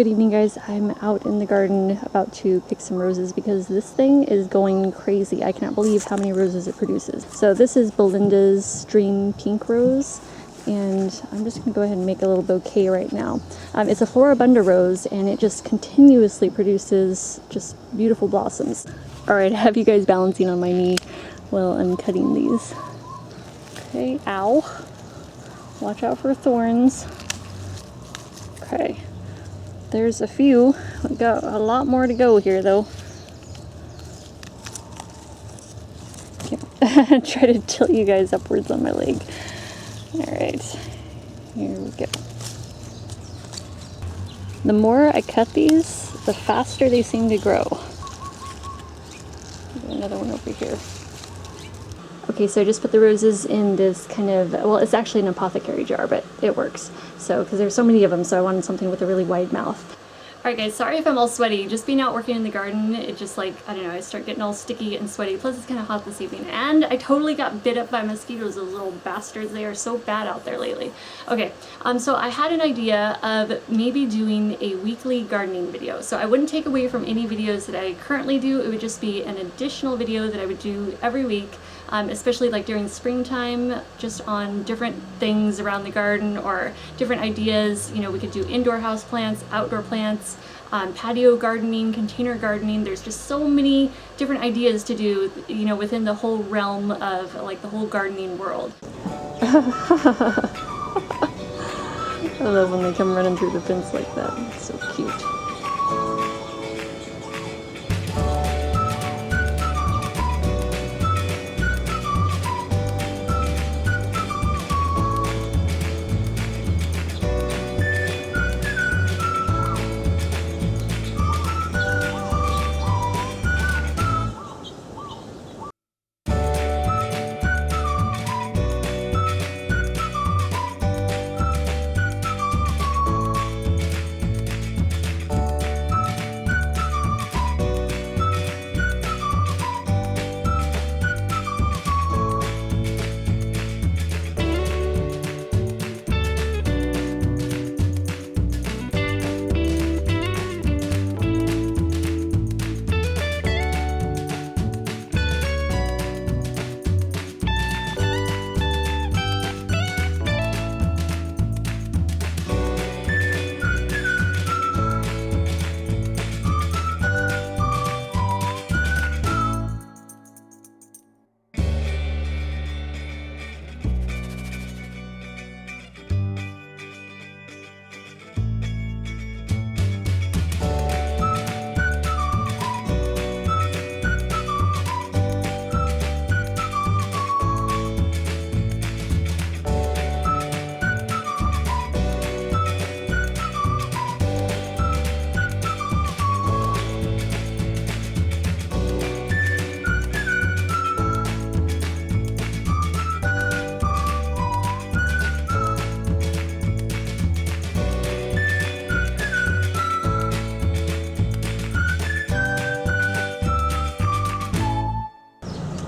Good evening, guys. I'm out in the garden about to pick some roses because this thing is going crazy. I cannot believe how many roses it produces. So this is Belinda's Dream Pink Rose, and I'm just gonna go ahead and make a little bouquet right now. It's a Floribunda rose, and it just continuously produces just beautiful blossoms. All right, I have you guys balancing on my knee while I'm cutting these. Okay, ow. Watch out for thorns. Okay. There's a few. We got a lot more to go here, though. Okay. Try to tilt you guys upwards on my leg. Alright, here we go. The more I cut these, the faster they seem to grow. Another one over here. Okay, so I just put the roses in this kind of, well, it's actually an apothecary jar, but it works. So, because there's so many of them, so I wanted something with a really wide mouth. Alright guys, sorry if I'm all sweaty. Just being out working in the garden, it just like, I don't know, I start getting all sticky and sweaty. Plus it's kind of hot this evening. And I totally got bit up by mosquitoes, those little bastards. They are so bad out there lately. Okay, so I had an idea of maybe doing a weekly gardening video. So I wouldn't take away from any videos that I currently do. It would just be an additional video that I would do every week. Especially like during springtime, just on different things around the garden or different ideas. You know, we could do indoor house plants, outdoor plants, patio gardening, container gardening. There's just so many different ideas to do, you know, within the whole realm of like the whole gardening world. I love when they come running through the fence like that. It's so cute.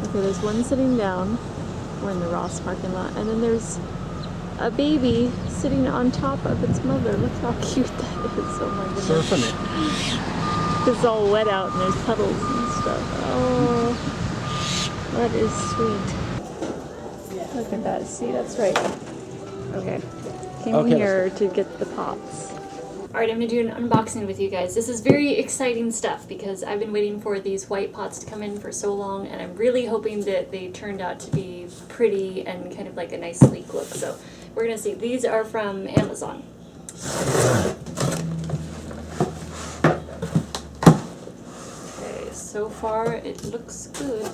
Okay, there's one sitting down. We're in the Ross parking lot. And then there's a baby sitting on top of its mother. Look how cute that is. Oh my goodness. Surfing it. It's all wet out and there's puddles and stuff. Oh, that is sweet. Look at that. See, that's right. Okay. Came in here to get the pots. Alright, I'm going to do an unboxing with you guys. This is very exciting stuff because I've been waiting for these white pots to come in for so long, and I'm really hoping that they turned out to be pretty and kind of like a nice sleek look. So we're going to see. These are from Amazon. Okay, so far it looks good.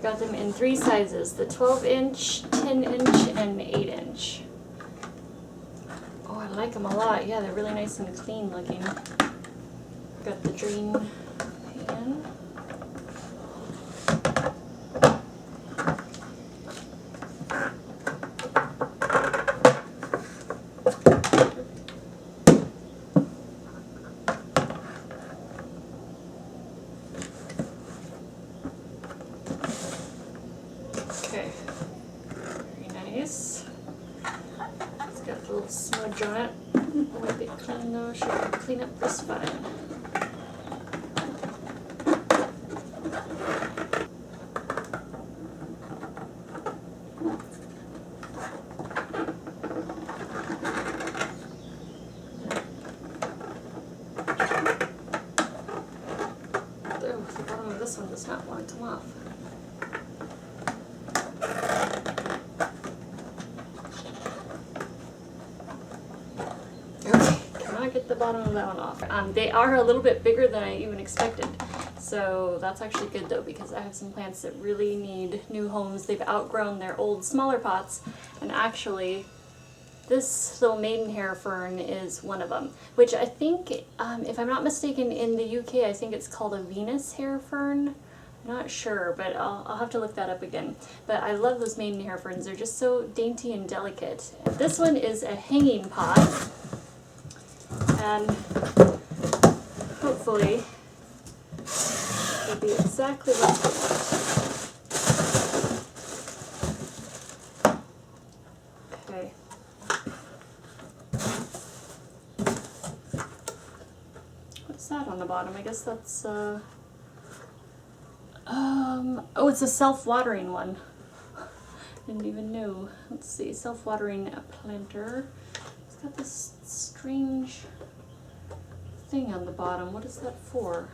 Got them in 3 sizes, the 12-inch, 10-inch, and 8-inch. Oh, I like them a lot. Yeah, they're really nice and clean looking. Got the dream pan. Okay, very nice. It's got a little smudge on it. Wipe it clean though, should clean up this fine. The bottom of this one does not want to come off. Okay, cannot get the bottom of that one off. They are a little bit bigger than I even expected. So that's actually good though, because I have some plants that really need new homes. They've outgrown their old smaller pots, and actually this little maidenhair fern is one of them, which I think, if I'm not mistaken, in the UK, I think it's called a Venus hair fern. I'm not sure, but I'll have to look that up again. But I love those maidenhair ferns. They're just so dainty and delicate. This one is a hanging pot, and hopefully it'll be exactly what I want. Okay. What's that on the bottom? I guess that's, oh, it's a self-watering one. Didn't even know. Let's see, self-watering planter. It's got this strange thing on the bottom. What is that for?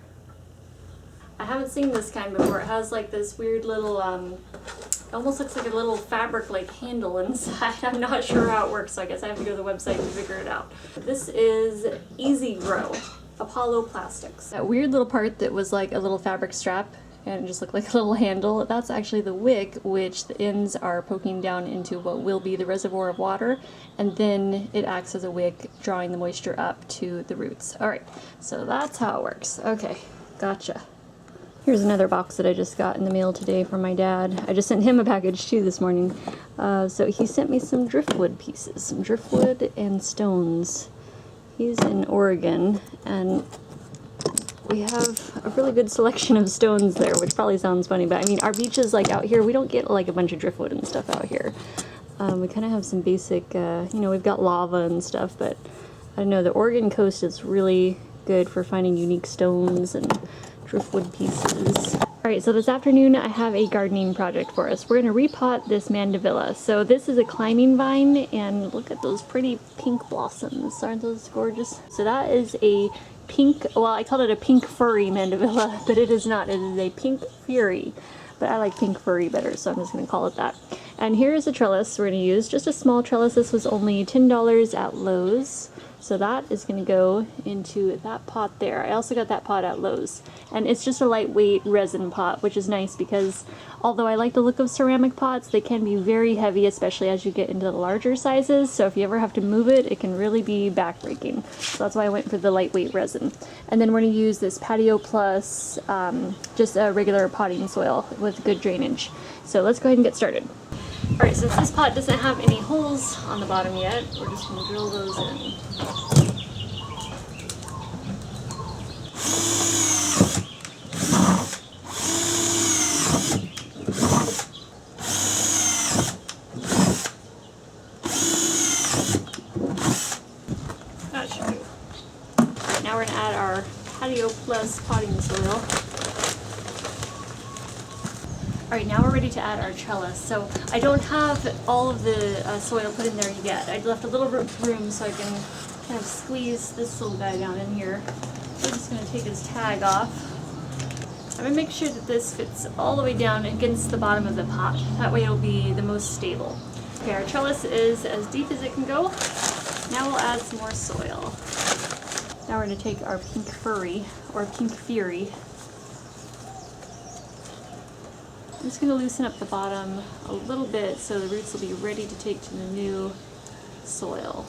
I haven't seen this kind before. It has like this weird little, it almost looks like a little fabric like handle inside. I'm not sure how it works, so I guess I have to go to the website to figure it out. This is Easy Grow, Apollo Plastics. That weird little part that was like a little fabric strap and it just looked like a little handle, that's actually the wick, which the ends are poking down into what will be the reservoir of water, and then it acts as a wick, drawing the moisture up to the roots. Alright, so that's how it works. Okay, gotcha. Here's another box that I just got in the mail today from my dad. I just sent him a package too this morning. So he sent me some driftwood pieces, some driftwood and stones. He's in Oregon, and we have a really good selection of stones there, which probably sounds funny, but I mean, our beaches like out here, we don't get like a bunch of driftwood and stuff out here. We kind of have some basic, you know, we've got lava and stuff, but I don't know, the Oregon coast is really good for finding unique stones and driftwood pieces. Alright, so this afternoon I have a gardening project for us. We're going to repot this Mandevilla. So this is a climbing vine, and look at those pretty pink blossoms. Aren't those gorgeous? So that is a pink, well, I called it a pink furry Mandevilla, but it is not. It is a pink fury. But I like pink furry better, so I'm just going to call it that. And here is a trellis we're going to use. Just a small trellis. This was only $10 at Lowe's. So that is going to go into that pot there. I also got that pot at Lowe's. And it's just a lightweight resin pot, which is nice because although I like the look of ceramic pots, they can be very heavy, especially as you get into the larger sizes. So if you ever have to move it, it can really be backbreaking. So that's why I went for the lightweight resin. And then we're going to use this Patio Plus, just a regular potting soil with good drainage. So let's go ahead and get started. Alright, since this pot doesn't have any holes on the bottom yet, we're just going to drill those in. That should do. Alright, now we're going to add our Patio Plus potting soil. Alright, now we're ready to add our trellis. So I don't have all of the soil put in there yet. I left a little room so I can kind of squeeze this little guy down in here. We're just going to take his tag off. I'm going to make sure that this fits all the way down against the bottom of the pot. That way it'll be the most stable. Okay, our trellis is as deep as it can go. Now we'll add some more soil. Now we're going to take our pink furry, or pink fury. I'm just going to loosen up the bottom a little bit so the roots will be ready to take to the new soil.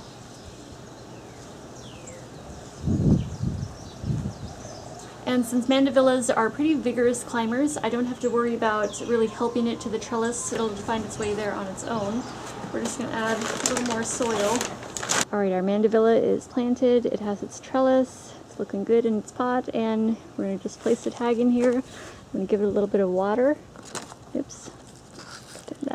And since Mandevillas are pretty vigorous climbers, I don't have to worry about really helping it to the trellis. It'll find its way there on its own. We're just going to add a little more soil. Alright, our Mandevilla is planted. It has its trellis. It's looking good in its pot, and we're going to just place the tag in here. I'm going to give it a little bit of water. Oops. Didn't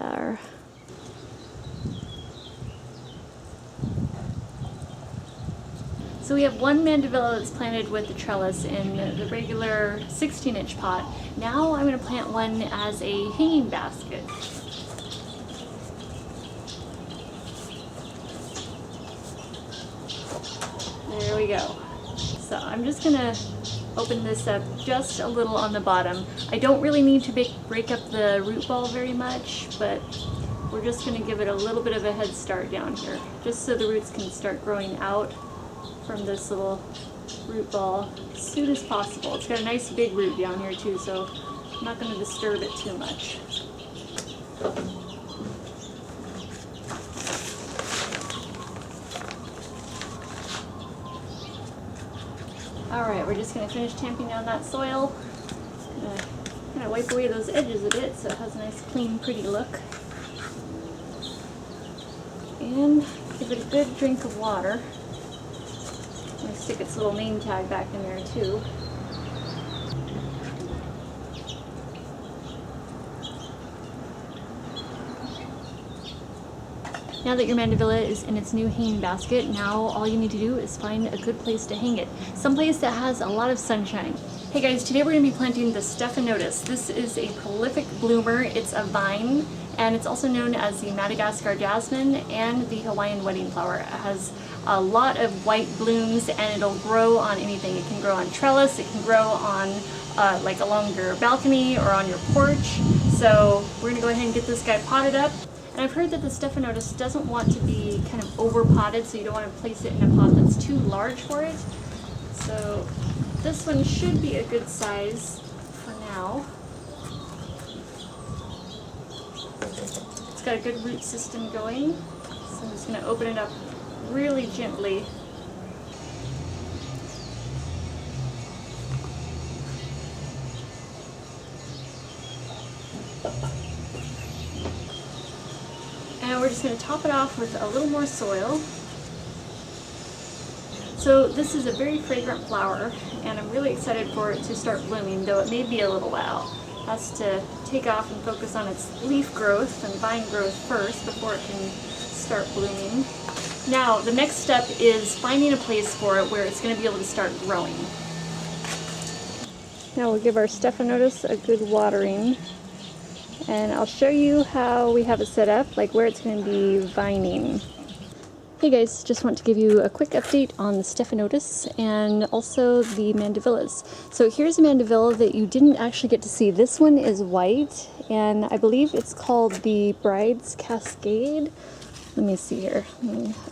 So we have one Mandevilla that's planted with the trellis in the regular 16-inch pot. Now I'm going to plant one as a hanging basket. There we go. So I'm just going to open this up just a little on the bottom. I don't really need to break up the root ball very much, but we're just going to give it a little bit of a head start down here, just so the roots can start growing out from this little root ball as soon as possible. It's got a nice big root down here too, so I'm not going to disturb it too much. Alright, we're just going to finish tamping down that soil. Kind of wipe away those edges a bit so it has a nice clean pretty look. And give it a good drink of water. I'm going to stick its little name tag back in there too. Now that your Mandevilla is in its new hanging basket, now all you need to do is find a good place to hang it. Someplace that has a lot of sunshine. Hey guys, today we're going to be planting the Stephanotis. This is a prolific bloomer. It's a vine, and it's also known as the Madagascar jasmine and the Hawaiian wedding flower. It has a lot of white blooms and it'll grow on anything. It can grow on trellis, it can grow on like along your balcony or on your porch. So we're going to go ahead and get this guy potted up. And I've heard that the Stephanotis doesn't want to be kind of over potted, so you don't want to place it in a pot that's too large for it. So this one should be a good size for now. It's got a good root system going, so I'm just going to open it up really gently. And we're just going to top it off with a little more soil. So this is a very fragrant flower, and I'm really excited for it to start blooming, though it may be a little while. It has to take off and focus on its leaf growth and vine growth first before it can start blooming. Now, the next step is finding a place for it where it's going to be able to start growing. Now we'll give our Stephanotis a good watering. And I'll show you how we have it set up, like where it's going to be vining. Hey guys, just want to give you a quick update on the Stephanotis and also the Mandevillas. So here's a Mandevilla that you didn't actually get to see. This one is white, and I believe it's called the Bride's Cascade. Let me see here.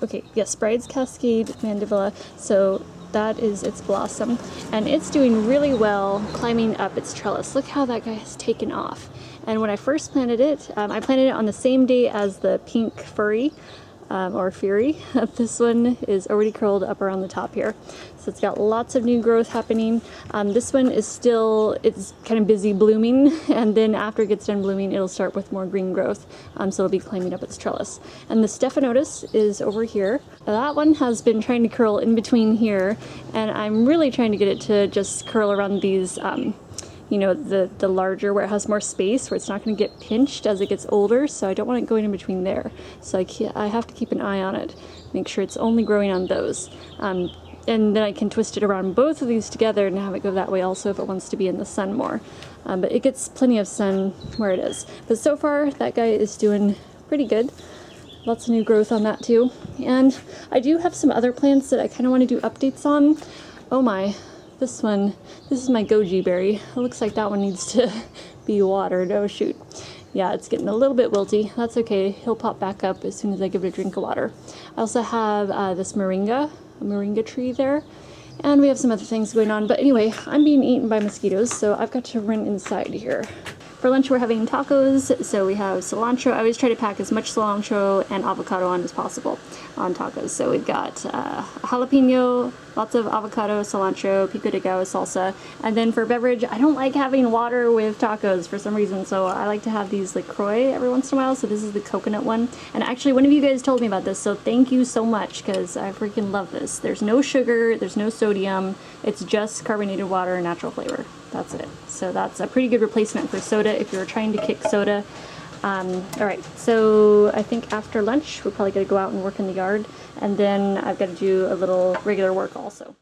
Okay, yes, Bride's Cascade Mandevilla. So that is its blossom, and it's doing really well climbing up its trellis. Look how that guy has taken off. And when I first planted it, I planted it on the same day as the pink furry, or fury. This one is already curled up around the top here. So it's got lots of new growth happening. This one is still, it's kind of busy blooming, and then after it gets done blooming, it'll start with more green growth. So it'll be climbing up its trellis. And the Stephanotis is over here. That one has been trying to curl in between here, and I'm really trying to get it to just curl around these you know, the larger, where it has more space, where it's not going to get pinched as it gets older, so I don't want it going in between there. So I have to keep an eye on it, make sure it's only growing on those. And then I can twist it around both of these together and have it go that way also if it wants to be in the sun more. But it gets plenty of sun where it is. But so far, that guy is doing pretty good. Lots of new growth on that too. And I do have some other plants that I kind of want to do updates on. Oh my. This is my goji berry. It looks like that one needs to be watered. Oh shoot. Yeah, it's getting a little bit wilty. That's okay. He'll pop back up as soon as I give it a drink of water. I also have this moringa, a moringa tree there. And we have some other things going on. But anyway, I'm being eaten by mosquitoes, so I've got to run inside here. For lunch, we're having tacos, so we have cilantro. I always try to pack as much cilantro and avocado on as possible on tacos. So we've got jalapeno, lots of avocado, cilantro, pico de gallo salsa. And then for beverage, I don't like having water with tacos for some reason, so I like to have these LaCroix every once in a while. So this is the coconut one. And actually, one of you guys told me about this, so thank you so much, because I freaking love this. There's no sugar, there's no sodium, it's just carbonated water and natural flavor. That's it. So that's a pretty good replacement for soda if you're trying to kick soda. All right, so I think after lunch we're probably gonna go out and work in the yard, and then I've got to do a little regular work also.